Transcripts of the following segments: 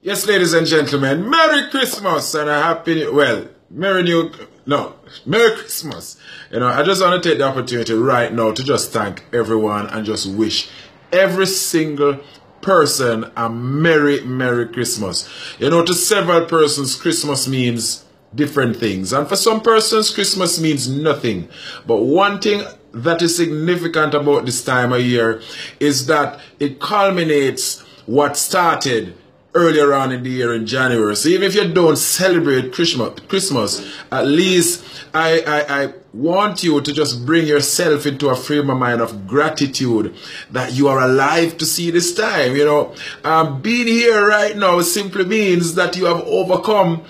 Yes, ladies and gentlemen, Merry Christmas and a happy, well, Merry Christmas. You know, I just want to take the opportunity right now to just thank everyone and just wish every single person a Merry Christmas. You know, to several persons, Christmas means different things. And for some persons, Christmas means nothing. But one thing that is significant about this time of year is that it culminates what started earlier on in the year in January. So even if you don't celebrate Christmas, at least I want you to just bring yourself into a frame of mind of gratitude that you are alive to see this time. You know, being here right now simply means that you have overcome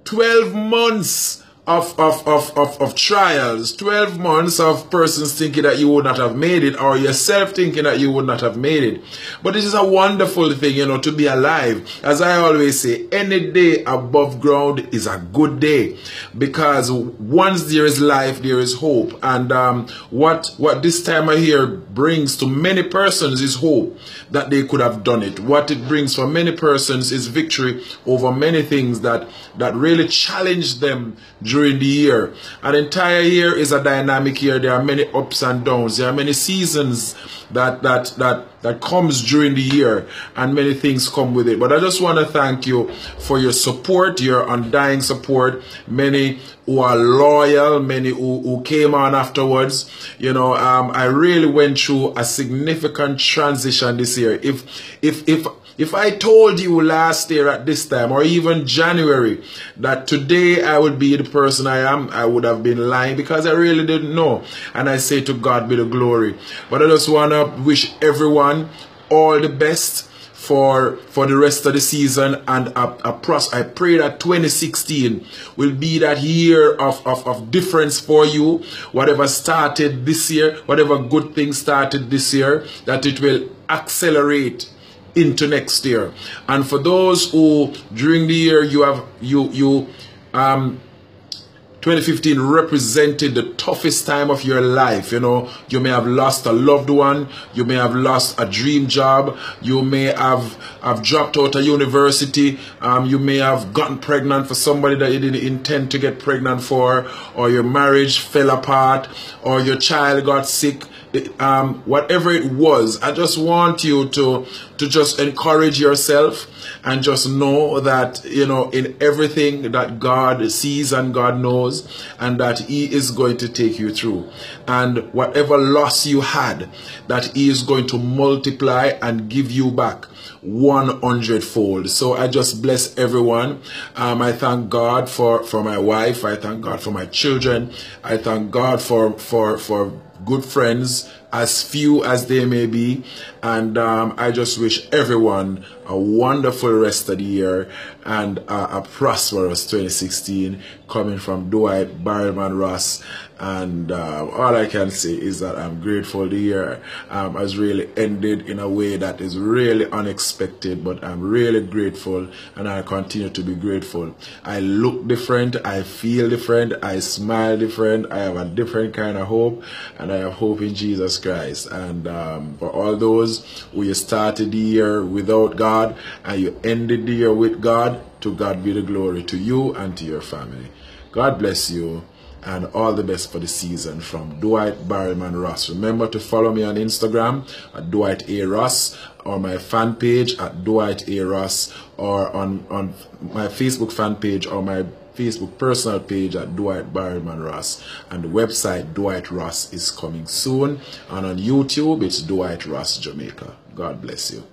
12 months of trials, 12 months of persons thinking that you would not have made it, or yourself thinking that you would not have made it. But it is a wonderful thing, you know, to be alive. As I always say, any day above ground is a good day, because once there is life, there is hope. And what this time of year brings to many persons is hope that they could have done it. What it brings for many persons is victory over many things that really challenge them during the year. An entire year is a dynamic year. There are many ups and downs. There are many seasons that comes during the year, and many things come with it. But I just want to thank you for your support, your undying support. Many who are loyal, many who came on afterwards. You know, I really went through a significant transition this year. If I told you last year at this time, or even January, that today I would be the person I am, I would have been lying, because I really didn't know. And I say to God be the glory. But I just want to wish everyone all the best for the rest of the season, and I pray that 2016 will be that year of difference for you. Whatever started this year, whatever good thing started this year, that it will accelerate into next year. And for those who during the year 2015 represented the toughest time of your life. You know, you may have lost a loved one, you may have lost a dream job, you may have dropped out of university, you may have gotten pregnant for somebody that you didn't intend to get pregnant for, or your marriage fell apart, or your child got sick. Whatever it was, I just want you to just encourage yourself and just know that, you know, in everything that God sees and God knows, and that He is going to take you through. And whatever loss you had, that He is going to multiply and give you back 100-fold. So I just bless everyone. I thank God for my wife. I thank God for my children. I thank God for good friends, as few as they may be. And I just wish everyone a wonderful rest of the year and a prosperous 2016 coming from Dwight Barrelman Ross. And all I can say is that I'm grateful the year has really ended in a way that is really unexpected, but I'm really grateful, and I continue to be grateful. I look different, I feel different, I smile different, I have a different kind of hope, and I have hope in Jesus Christ. And for all those who you started the year without God and you ended the year with God, to God be the glory, to you and to your family. God bless you, and all the best for the season from Dwight Barrelman Ross. Remember to follow me on Instagram at Dwight A. Ross, or my fan page at Dwight A. Ross, or on my Facebook fan page or my Facebook personal page at Dwight Barrelman Ross. And the website Dwight Ross is coming soon. And on YouTube it's Dwight Ross Jamaica. God bless you.